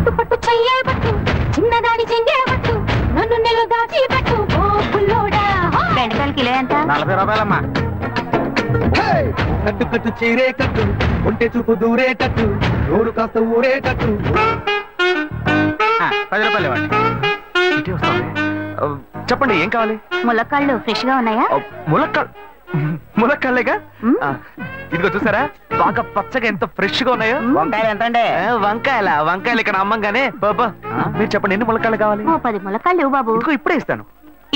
పట్టు పట్టు చెయ్యే పట్టు చిన్నదాని చెంగే పట్టు నన్ను నెల దాచి పెట్టు ఓ పుల్లోడా బెండకాయలు కిలో ఎంత 40 రూపాయలమ్మా కట్టు కట్టు చీరే కట్టు ఒంటె చూపు దూరేటట్టు నోరు కాస్త ఊరేటట్టు 10 రూపాయలు ఇవ్వండి. ఇటే వస్తుంది. చెప్పండి ఏం కావాలి? ములక్కాళ్ళు ఫ్రెష్ గా ఉన్నాయా? ములక్కాళ్ళేగా. ఇదిగో చూసారా బాగా పచ్చగా ఎంత ఫ్రెష్ గా ఉన్నాయో. వంకాయలు ఎంత అండి? వంకాయలు ఇక్కడ అమ్మంగానే బాబా మీరు చెప్పండి ఎన్ని ములక్కాళ్ళు కావాలి? 10 ములక్కాళ్ళు ఇవ్వు బాబు. ఇదిగో ఇప్పుడే ఇస్తాను.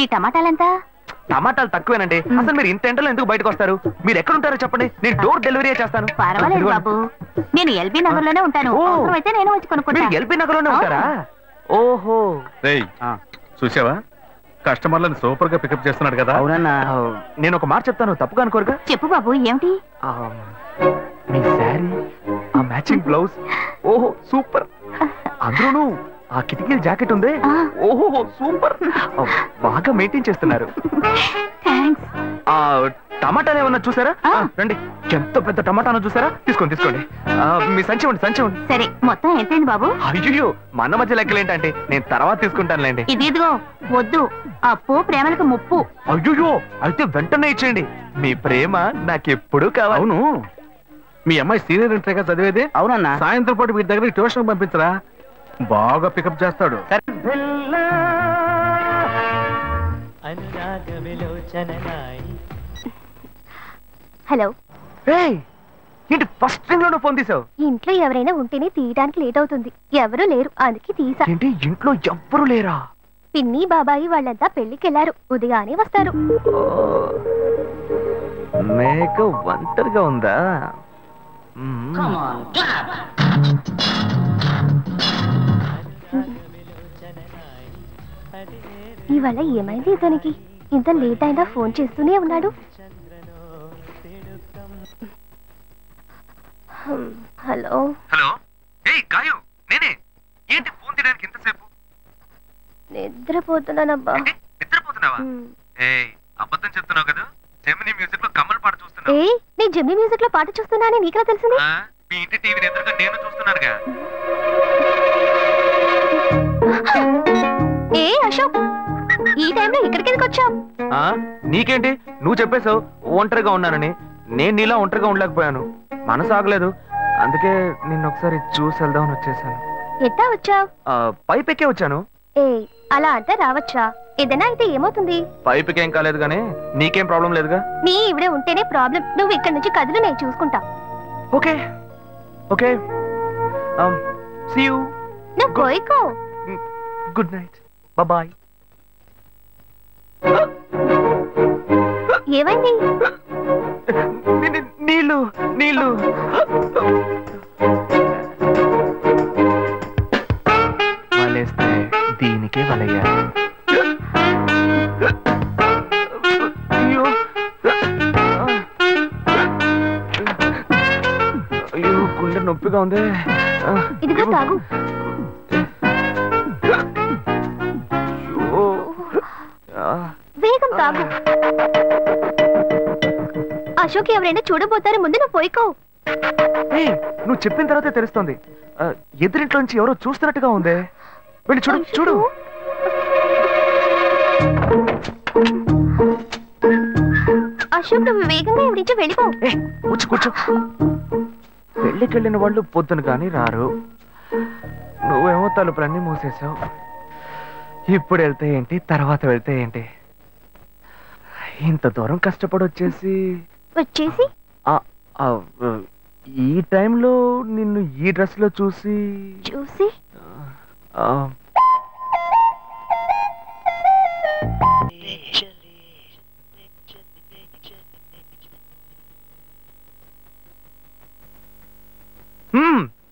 ఈ టమాటాలెంత? టమాటాలు తక్కువేనండి. అసలు మీరు ఇంత ఎండలో ఎందుకు బయటకు వస్తారు? మీరు ఎక్కడ ఉంటారో చెప్పండి, నేను డోర్ డెలివరీ చేస్తాను. పర్వాలేదు బాబు, నేను ఎల్బీ నగర్ లోనే ఉంటాను. అయితే నేను వచ్చి కొనుక్కుంటా. ఎల్బీ నగర్ లోనే ఉంటారా? ఓహో చూసావా కస్టమర్లను సూపర్ గా పికప్ చేస్తున్నాడు కదా. అవునన్నా. నేను ఒక మాట చెప్తాను, తప్పుగా అనుకోరుగా. చెప్పు బాబు ఏమిటి? మీ శారీ, ఆ మ్యాచింగ్ బ్లౌజ్, ఓహో సూపర్. అందులోనూ ఆ కిటికీల జాకెట్ ఉంది, ఓహో సూపర్. బాగా మెయింటైన్ చేస్తున్నారు. టమాటాలు ఏమన్నా చూసారా? రండి, ఎంత పెద్ద టమాటానో చూసారా? తీసుకోండి తీసుకోండి. మీ సంచి ఉండి సంచి ఉండి. సరే మొత్తం ఎంతైంది బాబు? అయ్యో మన మధ్య లెక్కలేంటంటే నేను తర్వాత తీసుకుంటానులేండి. ఇదిగో వద్దు, అప్పు ప్రేమలకు ముప్పు. అయ్యో అయితే వెంటనే ఇచ్చేయండి, మీ ప్రేమ నాకెప్పుడు కావాలి. అవును మీ అమ్మాయి సీనియర్ ఇంటర్గా చదివేది? అవునన్నా. సాయంత్రం పాటు వీటి దగ్గర ట్యూషన్ పంపించరా, బాగా పికప్ చేస్తాడు. హలో. ఏంటి ఫస్ట్ రింగ్ లోనే ఫోన్ తీసావు? ఇంట్లో ఎవరైనా ఉంటేనే తీయడానికి లేట్ అవుతుంది, ఎవరూ లేరు అందుకే తీసా. ఏంటి ఇంట్లో ఎవ్వరు లేరా? పిన్ని బాబాయి వాళ్ళంతా పెళ్లికెళ్లారు, ఉదయానే వస్తారు. మేక ఒంటరిగా ఉందా? ఇవాళ ఏమైంది ఇతనికి? ఇంత లేట్ అయినా ఫోన్ చేస్తూనే ఉన్నాడు. Hello hello. ఏయ్ గాయు, నేనే. ఏంటి ఫోన్ తీయడానికి ఇంతసేపు? నిద్రపోతున్నానబ్బా. నిద్రపోతున్నావా? ఏయ్ అబద్ధం చెప్తున్నావు కదా. జెమినీ మ్యూజిక్ లో కమల్ పాట చూస్తున్నావు. ఏయ్ నీ జెమినీ మ్యూజిక్ లో పాట చూస్తున్నానని నీకెలా తెలిసింది? మీ ఇంటి టీవీని ఎదురుగా నేను చూస్తున్నానుగా. ఏ అశోక్, ఈ టైంలో ఇక్కడికి ఎందుకు వచ్చావు? నీకేంటి, నువ్వు చెప్పేశావు ఒంటరిగా ఉన్నానని. నేను నీలా ఒంటరిగా ఉండలేకపోయాను, మనసు ఆగలేదు. అందుకే నిన్న ఒకసారి చూసి వెళ్దామని వచ్చేసాను. ఎట్టా వచ్చావు? పైపెక్కే వచ్చాను. ఏ అలా అంటే రావచ్చా? ఏదైనా అయితే ఏమవుతుంది? పైపెక్కేం కాలేదు గానీ నీకేం ప్రాబ్లం లేదుగా. నీ ఇవిడే ఉంటేనే ప్రాబ్లం. నువ్వు ఇక్కడ నుంచి కదులు, నేను చూసుకుంటా. Okay okay, see you. నువ్వు కోయికో. Good night, bye. ఏమైంది? నీళ్ళు నీళ్ళు. వలేస్తే దీనికే వలయ్యా. అయ్యో అయ్యో గుండె నొప్పిగా ఉంది. ఇదిగో తాగు. వేగం తాగు. అశోక్ ఎవరైనా చూడబోతారు, ముందు నువ్వు పోయికో. నువ్వు చెప్పిన తర్వాతే తెలుస్తుంది. ఎదురింట్లో నుంచి ఎవరో చూస్తున్నట్టుగా ఉంది. వెళ్ళి చూడు చూడు. అశోక్ నువ్వు వేగంగా ఇవి నుంచి వెళ్ళిపో. కూర్చో కూర్చో. పెళ్ళికెళ్ళిన వాళ్ళు పొద్దున కానీ రారు, నువ్వేమో తలుపులన్నీ మూసేసావు. ఇప్పుడు వెళ్తే ఏంటి, తర్వాత వెళ్తే ఏంటి? ఇంత దూరం కష్టపడి వచ్చేసి ఈ టైంలో నిన్ను ఈ డ్రెస్ లో చూసి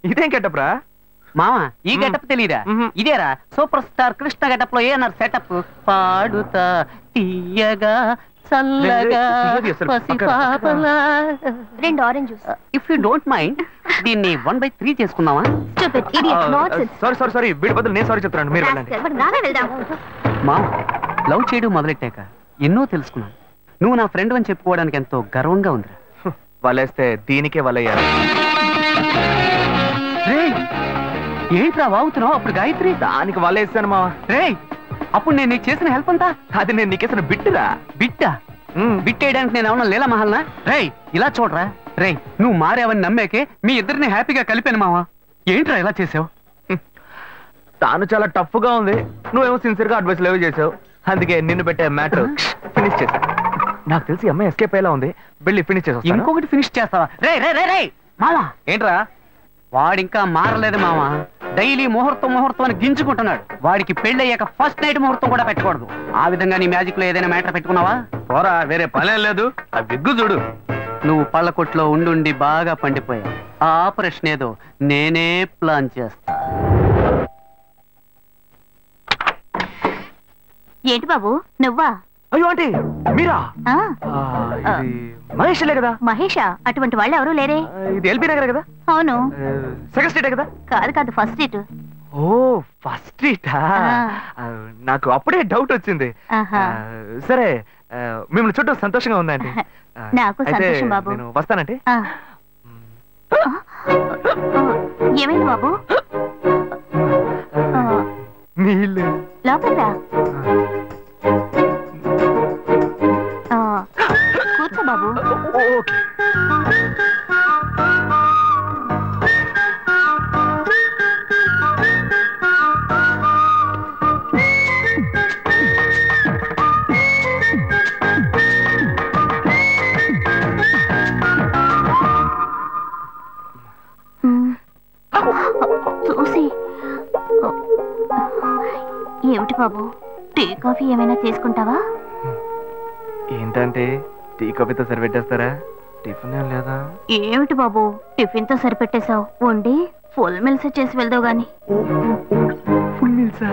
ఇదేం గెటప్ రా మామా? ఈ గెటప్ తెలీదా? ఇదేరా సూపర్ స్టార్ కృష్ణ గెటప్ లో ఏనారు సెటప్. పాడుతా తీయగా చల్లగా పసిపాపలా. 2 orange juice. If you don't mind దీన్ని 1/3 చేసుకుందామా? సారీ వీడి బదులు నేను సారీ చెప్తాను, మీరు వెళ్ళండి. మామ, లవ్ చేయడం మొదలెట్టాక ఎన్నో తెలుసుకున్నాను. నువ్వు నా ఫ్రెండ్ అని చెప్పుకోవడానికి ఎంతో గర్వంగా ఉందిరా. వలేస్తే దీనికే వలయ్యారు. ఏంట్రా వాగుతున్నావు? అప్పుడు గాయత్రి దానికి వల్ల వేసాను మావా. రేయ్, అప్పుడు నేను నీకు చేసిన హెల్ప్ అంతా అది నేను నీకేసిన బిట్టురా. బిట్టా? బిట్టేయడానికి నేను ఏమన్నా లీలా మహల్నా? రేయ్ ఇలా చూడరా. రేయ్, నువ్వు మారేవని నమ్మేకే మీ ఇద్దరిని హ్యాపీగా కలిపాను మావా. ఏంట్రా ఇలా చేసావు? తాను చాలా టఫ్ గా ఉంది, నువ్వేమో సిన్సియర్ గా అడ్వైస్ లేవు చేసావు. అందుకే నిన్ను పెట్టే మ్యాటర్ ఫినిష్ చేసా. నాకు తెలిసి అమ్మాయి ఎస్కేప్ అయ్యేలా ఉంది, వెళ్ళి ఫినిష్ చేసా. ఇంకొకటి ఫినిష్ చేస్తావా? రే రే రే రే మావా, ఏంట్రా? వాడింకా మారలేదు మావా. డైలీ ముహూర్తం ముహూర్తం అని గింజుకుంటున్నాడు. వాడికి పెళ్లి అయ్యాక ఫస్ట్ నైట్ ముహూర్తం కూడా పెట్టకూడదు. ఆ విధంగా నీ మ్యాజిక్ లో ఏదైనా మ్యాటర్ పెట్టుకున్నావా? పోరా, వేరే పనేం లేదు. ఆ విగ్గు చూడు. నువ్వు పళ్ళ కొట్లో ఉండుండి బాగా పండిపోయావు. ఆ ఆపరేషన్ ఏదో నేనే ప్లాన్ చేస్తా. ఏంటి బాబు నువ్వా? అయ్యో ఆంటీ, మీరా? ఆ, ఇది మహేష్లే కదా? మహేషా? అటువంటి వాళ్ళు ఎవరూ లేరే. ఇది ఎల్బీ నగర్ కదా? అవును. సెకండ్ స్ట్రీటే కదా? కాదు కాదు, ఫస్ట్ స్ట్రీట్. ఓ, ఫస్ట్ స్ట్రీటా? నాకు అప్పుడే డౌట్ వచ్చింది. సరే, మిమ్మల్ని చూడటం సంతోషంగా ఉందండి. నాకు సంతోషం బాబు. నేను వస్తానంటే. ఏమైంది బాబు? నీళ్ళు లోపల కూర్చో బాబు. ఓకే. చూసి ఏమిటి బాబు, టీ కాఫీ ఏమైనా తీసుకుంటావా? ఏంటంటే టీ కాఫీతో సరిపెట్టేస్తారా? టిఫిన్ ఏం లేదా? ఏమిటి బాబు టిఫిన్ తో సరిపెట్టేశావు? వండి ఫుల్ మిల్స్ చేసి వెళ్దావు గాని. ఫుల్ మీల్సా?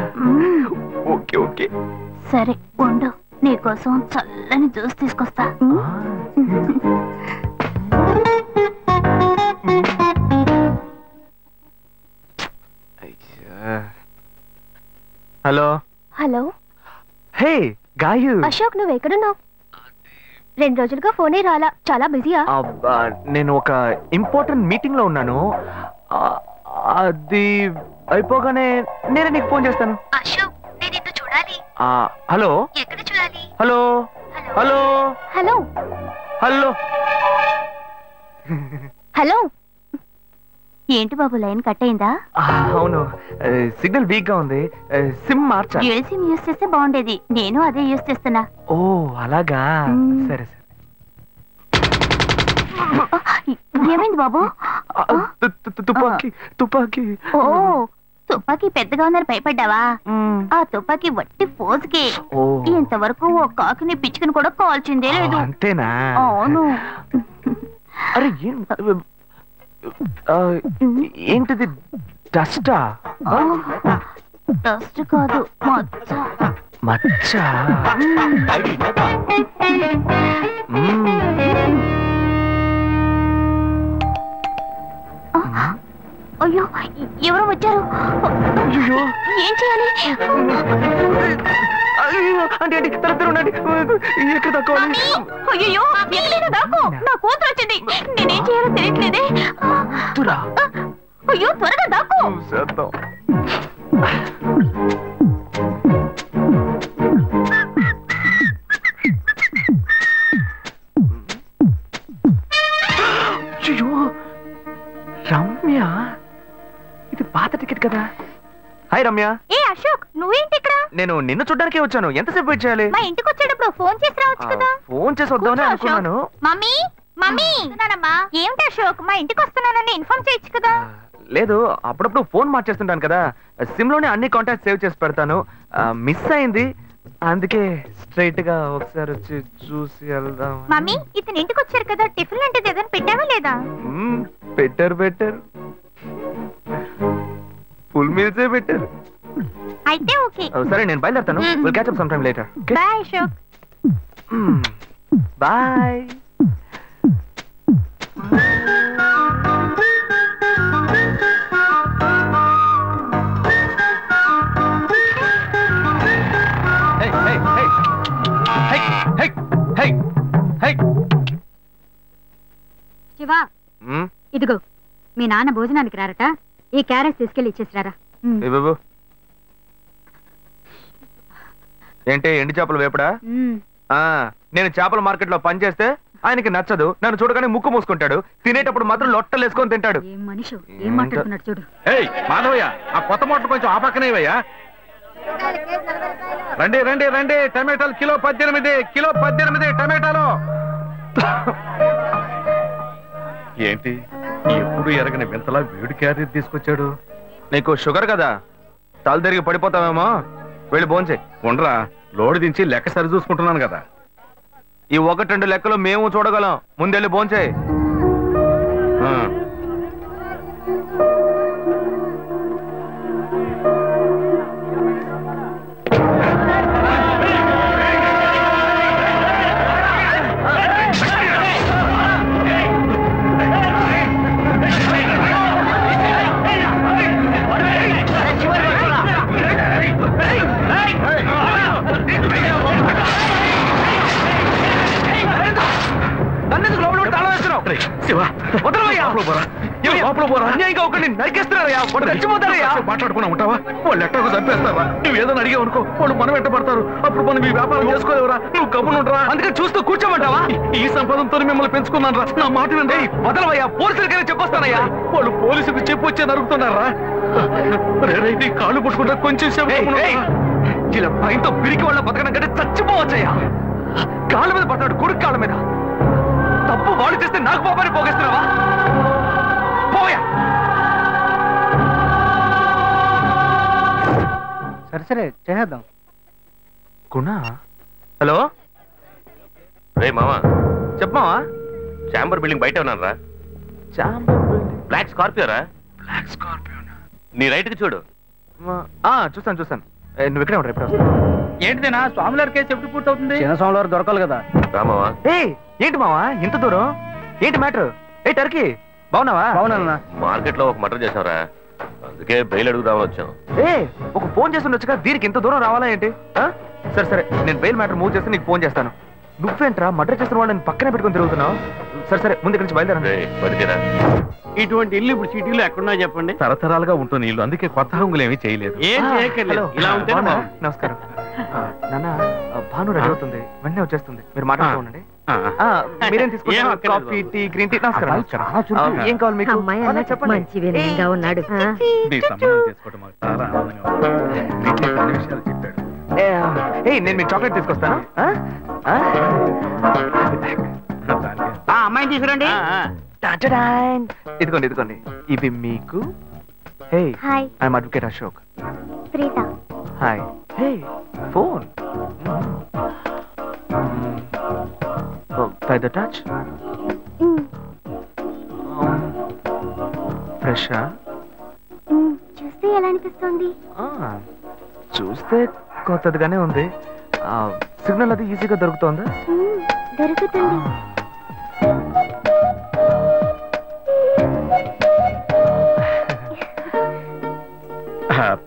Okay okay. సరే వండు, నీకోసం చల్లని జ్యూస్ తీసుకొస్తా. Hello. Hello. Hey Gayu. Ashok, నువ్వు ఎక్కడున్నావు? 2 రోజులుగా ఫోనే రాలా, చాలా బిజీయా? నేను ఒక ఇంపార్టెంట్ మీటింగ్ లో ఉన్నాను. అది అయిపోగానే నేను నీకు ఫోన్ చేస్తాను. అశోక్, నేను నిన్ను చూడాలి. హలో. ఎక్కడ చూడాలి? Hello hello hello hello hello. ఏంటి బాబు, లైన్ కట్ అయిందా? అవును, సిగ్నల్ వీక్ గా ఉంది. సిమ్ మార్చా. డ్యూయల్ సిమ్ యూస్ చేస్తే బాగుండేది. నేను అదే యూస్ చేస్తున్నా. ఓ అలాగా. సరే సరే. ఏమైంది బాబు? తుపాకీ తుపాకీ. ఓ, తుపాకీ పెద్దగా ఉందని భయపడ్డావా? ఆ తుపాకీ వట్టి ఫోజుకే. ఇంతవరకు ఓ కాకిని పిచ్చుకుని కూడా కాల్చిందే లేదు. అంతేనా? అవును. అరే ఏంటిది? డస్టా? డస్ట్ కాదు, మచ్చ. మచ్చ? అయ్యో, ఎవరో వచ్చారు. ఏం చేయాలి? అంటే ఎక్కడ తక్కువాలి? అయ్యో, ఎక్కడైనా దాకో. నా కూతురు వచ్చింది, నేనేం చేయాలో తెలియట్లేదే. అయ్యో, త్వరగా దాకో. రమ్య, ఇది పాత టికెట్ కదా? హాయ్ రమ్య. ఏ అశోక్, నువ్వేంటి ఇక్కడ? నేను నిన్ను చూడ్డానికే వచ్చాను. ఎంతసేపు వెయిట్ చేయాలి? మా ఇంటికి వచ్చేటప్పుడు ఫోన్ చేసి రావచ్చు కదా. ఫోన్ చేసి వద్దామని అనుకున్నాను. మమ్మీ మమ్మీ, ఏమిటి అశోక్, మా ఇంటికి వస్తున్నానని ఇన్ఫార్మ్ చేయొచ్చు కదా. లేదు, అప్పుడప్పుడు ఫోన్ మార్చేస్తుంటాను కదా, సిమ్ లోనే అన్ని కాంటాక్ట్ సేవ్ చేసి పెడతాను. మిస్ అయింది, అందుకే స్ట్రైట్ గా ఒకసారి వచ్చి చూసి వెళ్దాం. మమ్మీ, ఇతను ఇంటికి వచ్చారు కదా, టిఫిన్ లాంటిది ఏదైనా పెట్టావా లేదా? బెటర్ ఫుల్ మీల్సే బెటర్. అయితే ఓకే. సరే, నేను బయలుదేరుతాను. Will catch up some time later. Bye Ashok. Bye. Shiva, ఇదిగో మీ నాన్న భోజనానికి రారట, ఈ క్యారెట్ తీసుకెళ్లి ఇచ్చేసిరారా. బాబు ఏంటి ఎండి చేపలు వేపడా? నేను చేపల మార్కెట్ లో పనిచేస్తే ఆయనకి నచ్చదు, నన్ను చూడగానే ముక్కు మూసుకుంటాడు, తినేటప్పుడు మాత్రం లొట్టలు వేసుకొని తింటాడు. ఏం మనిషి ఏం మాట్లాడుతున్నాడు చూడు. ఏయ్ మాధవయ్య, ఆ కొత్త మోటార్ కొంచెం ఆ పక్కనేవయ్యా. రండి రండి రండి, టమాటాలు కిలో 18 టమాటాలు. ఏంటి ఎప్పుడు ఎరగని వింతలా వేడి క్యారెట్ తీసుకొచ్చాడు? నీకు షుగర్ కదా, తల తిరిగి పడిపోతావేమో, వెళ్ళి భోంచే. ఉండరా, లోడు దించి లెక్క సరి చూసుకుంటున్నాను కదా. ఈ 1-2 లెక్కలు మేము చూడగలం, ముందెళ్ళి భోంచే. మాట్లాడుకున్నా ఉంటావా? వాళ్ళు ఎట్టకు చంపేస్తారా? నువ్వు ఏదైనా అడిగావు అనుకో, వాళ్ళు మనం ఎట్టబడతారు. అప్పుడు మనం ఈ వ్యాపారం చేసుకోలేవరా? నువ్వు గమ్మునుంటరా? అందుకే చూస్తూ కూర్చోమంటావా? ఈ సంపదంతో మిమ్మల్ని పెంచుకున్నాను రా, నా మాట వినండి. వదలవయ్యా, పోలీసులకైనా చెప్పొస్తానయ్యా. వాళ్ళు పోలీసులకు చెప్పు వచ్చే నరుగుతున్నారా? నీ కాళ్ళు పుట్టుకుంటా కొంచెం ఇలా భయంతో పిరికి వాళ్ళ బతకడం కంటే చచ్చిపోవచ్చయ్యా. కాళ్ళ మీద పడతాడు, కొడుకు కాళ్ళ మీద. తప్పు వాళ్ళు చేస్తే నాకు పాపాన్ని పోగేస్తున్నావా? పోయా. సరే చేద్దాం. గుణ, హలో. రే మామా, చెప్పమావా? చాంబర్ బిల్డింగ్ బయట ఉన్నాను రా. బ్లాక్ స్కార్పియో రా. Black Scorpio? నీ రైట్ కి చూడు. చూస్తాను. నువ్వు ఇక్కడే ఉంటా, ఎప్పుడు వస్తా? ఏంటిదేనా స్వామివారి కేసు ఎప్పుడు పూర్తవుతుంది? చిన్న స్వామివారు దొరకాలి కదా. రామావా, ఏంటి మావా ఇంత దూరం? ఏంటి మ్యాటర్? టర్కీ బాగున్నావా? బాగున్నా. మార్కెట్ లో ఒక మర్డర్ చేసావురా, అందుకే బెయిల్ అడుగుదామని వచ్చాం. ఒక ఫోన్ చేసి ఉండొచ్చుగా, దీనికి ఇంత దూరం రావాలా ఏంటి? సరే నేను బెయిల్ మ్యాటర్ మూవ్ చేస్తే నీకు ఫోన్ చేస్తాను. నువ్వేంట్రా మర్డర్ చేసిన వాళ్ళని పక్కనే పెట్టుకుని తిరుగుతున్నావు? సరే ముందు ఇక్కడి నుంచి బయలుదేరా. ఇటువంటి ఇల్లు ఇప్పుడు సిటీలో ఎక్కడున్నా చెప్పండి. తరతరాలుగా ఉంటుంది ఇల్లు, అందుకే కొత్త హంగులు ఏమీ చేయలేదు. ఏం చేయక్కర్లేదు, ఇలా ఉంటే నమస్కారం. నాన్న, భాను రెడీ అవుతుంది, వెంటనే వచ్చేస్తుంది, మీరు మాట్లాడుతూ ఉండండి. మీరేం తీసుకుంటారు? Coffee, tea, green tea? నమస్కారం. ఏం కావాలి మీకు? మంచి వినయంగా ఉన్నాడు. నీ సంబంధం చేసుకోవడం మాకు చాలా ఆనందంగా ఉంది. నీకే కొన్ని విషయాలు చెప్పాడు. నేను మీకు చాక్లెట్ తీసుకొస్తాను. అమ్మాయిని తీసుకురండి. ఇదిగోండి ఇవి మీకు. I'm advocate Ashok. Hi. Phone by the touch. Fresh. చూస్తే ఎలా అనిపిస్తుంది? చూస్తే కొత్తదిగానే ఉంది. సిగ్నల్ అది ఈజీగా దొరుకుతుందా? దొరుకుతుంది.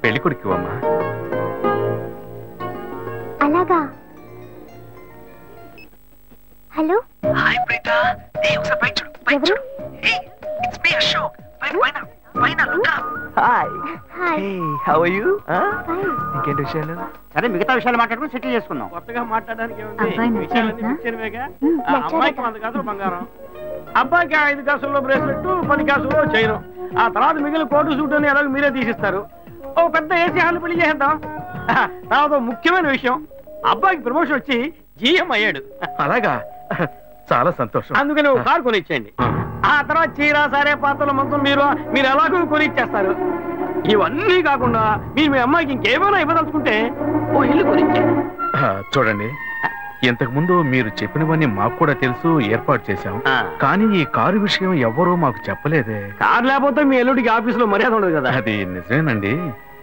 పెళ్లి కొడుకు అమ్మా. అలాగా. హలో. హాయ్ ప్రీత. ఒకసారి బయట చూడు, బయట చూడు. It's me Ashok. పైన look up. Hi. How are you? ఇంకేంటి విషయాలు? సరే మిగతా విషయాలు మాట్లాడుకుని సెటిల్ చేసుకుందాం. కొత్తగా మాట్లాడడానికి అమ్మాయికి 100 కాసులు బంగారం, అబ్బాయికి 5 కాసుల్లో బ్రేస్లెట్, 10 కాసుల్లో చైన్. ఆ తర్వాత మిగిలిన కోటు సూట్ అని ఎలాగో మీరే తీసిస్తారు. ఓ పెద్ద ఏసీ హాల్ పెళ్లి చేద్దాం. తర్వాత ముఖ్యమైన విషయం, అబ్బాయికి ప్రమోషన్ వచ్చి జీఎం అయ్యాడు. అలాగా, చాలా సంతోషం. అందుకని ఒక కారు కొనిచ్చేయండి. ఆ తర్వాత చీర, సారే, పాత్రల మొత్తం మీరు ఎలాగో కొనిచ్చేస్తారు. ఇవన్నీ కాకుండా మీరు మీ అమ్మాయికి ఇంకేమైనా ఇవ్వదలుచుకుంటే ఓ ఇల్లు కొనిచ్చేయండి. చూడండి, ఇంతకు ముందు మీరు చెప్పినవన్నీ మాకు కూడా తెలుసు, ఏర్పాటు చేశాం. కానీ ఈ కారు విషయం ఎవ్వరూ మాకు చెప్పలేదే. కారు లేకపోతే మీ ఎల్లుడికి ఆఫీసులో మర్యాద ఉండదు కదా. అది నిజమేనండి,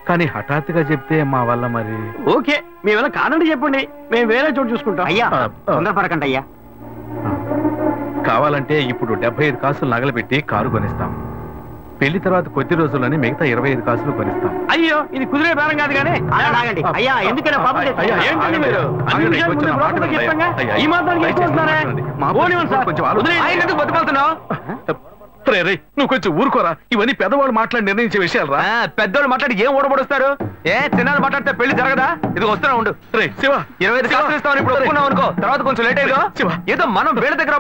కానీ హఠాత్తుగా చెప్తే మా వల్ల మరి. ఓకే, మీ వల్ల కాదండి చెప్పండి, మేము వేరే చోటు చూసుకుంటాం. అయ్యా తొందరపడకండి అయ్యా. కావాలంటే ఇప్పుడు 75 కాసులు నగలబెట్టి కారు కొనిస్తాం. పెళ్లి తర్వాత కొద్ది రోజుల్లోనే మిగతా 25 కాసులు కొనిస్తాం. అయ్యో, ఇది కుదిరే బేరం కాదు కానీ. అయ్యా ఎందుకైనా పాపం ఏంటండి మీరు? ఈ మాత్రం బతుకుతున్నావు రే రే నువ్వు కొంచెం ఊరుకోరా, ఇవన్నీ పెద్దవాళ్ళు మాట్లాడి నిర్ణయించే విషయాలు రా. పెద్దోళ్ళు మాట్లాడి ఏం ఓడబడుస్తారు? చిన్నాళ్ళు మాట్లాడితే పెళ్లి జరగదా? ఇది వస్తున్నా ఉండు. రే శివ, 25 శాస్త్రం ఇస్తామని ఇప్పుడు ఒప్పుకున్నావు అనుకో, తర్వాత కొంచెం లేట్ అయ్యో ఏదో మనం వేళ దగ్గర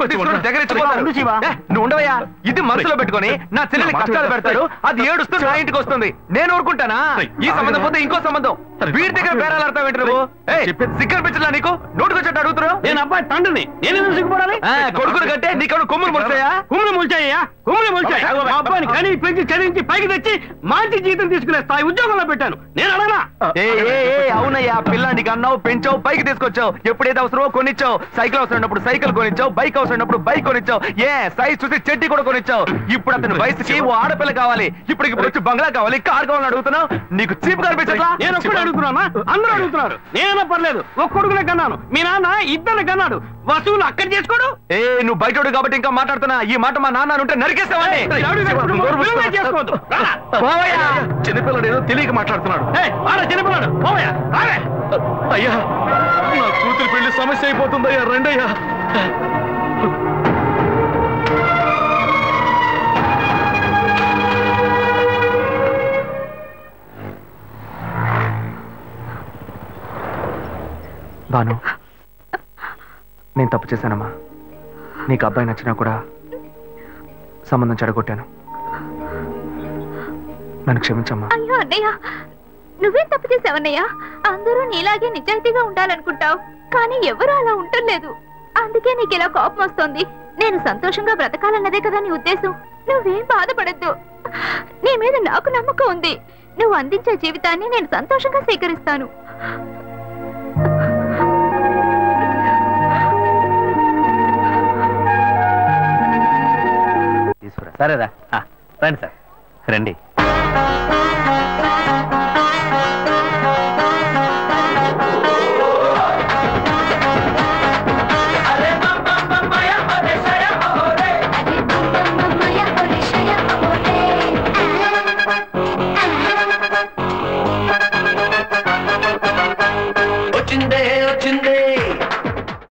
నువ్వు ఉండవయ్యా. ఇది మనసులో పెట్టుకొని నా చెల్లెలు కష్టాలు పెడతారు, అది ఏడుస్తూ నా ఇంటికి వస్తుంది, నేను ఊరుకుంటానా? ఈ సంబంధం పోతే ఇంకో సంబంధం, వీడి దగ్గర బేరాలు ఆడతావు ఏంటి నువ్వు? సిగ్గర్ పెంచలా నీకు? నోటుకొచ్చాడు అడుగుతున్నావు. నేను అబ్బాయి తండ్రిని, నేను సిగ్గుపడాలి? కొడుకులు కంటే నీకు కొమ్ములు ముడతాయా? కుమ్ములు ముల్చాయ్యా, కుమ్ములు ముల్చాయి. మా అబ్బాయిని కని పెంచి చదివించి పైకి తెచ్చి మంచి జీతం తీసుకునే స్థాయి ఉద్యోగంలో పెట్టాను. నేను అడగనా? అవునయ్యా, పిల్లానికి అన్నావు, పెంచావు, పైకి తీసుకొచ్చావు. ఎప్పుడైతే అవసరమో కొనిచ్చావు. సైకిల్ అవసరమైనప్పుడు సైకిల్ కొనిచ్చావు, బైక్ అవసరమైనప్పుడు బైక్ కొనిచ్చావు. సైజ్ చూసి చెడ్డి కూడా కొనిచ్చావు. ఇప్పుడు అతని వయసుకి ఓ ఆడపిల్ల కావాలి, ఇప్పుడు వచ్చి బంగ్లా కావాలి, కార్ కావాలని అడుగుతున్నావు. నీకు చీప్ కనిపించట్లా? నేను ఒక్కడే అడుగుతున్నా, అందరూ అడుగుతున్నారు. నేనైనా పర్లేదు, ఒక్క కొడుకునే కన్నాను, మీ నాన్న ఇద్దరు కన్నాడు. వసూలు అక్కడ చేసుకోడు. నువ్వు బయటోడు కాబట్టి ఇంకా మాట్లాడుతున్నా. ఈ మాట మా నాన్న ఉంటే నరికేస్తావని. చేసుకోవద్దు. చిన్నపిల్లడు ఏదో తెలియక మాట్లాడుతున్నాడు. చిన్నపిల్లడు అయ్యా, నా కూతురు పెళ్లి సమస్య అయిపోతుందయ్యా, రండయ్యా. బాను, నేను తప్పు చేశానమ్మా. నీకు అబ్బాయి నచ్చినా కూడా సంబంధం చెడగొట్టాను. నన్ను క్షమించమ్మా. అయ్యో అన్నయ్య, నువ్వేం తప్పు చేసావన్నయ్య? అందరూ నీలాగే నిజాయితీగా ఉండాలనుకుంటావు, కానీ ఎవరు అలా ఉండలేదు. అందుకే నీకు ఇలా కోపం వస్తుంది. నేను సంతోషంగా బ్రతకాలన్నదే కదా నీ ఉద్దేశం. నువ్వేం బాధపడద్దు, నీ మీద నాకు నమ్మకం ఉంది. నువ్వు అందించే జీవితాన్ని నేను సంతోషంగా స్వీకరిస్తాను. సరేరా, రండి సార్, రండి.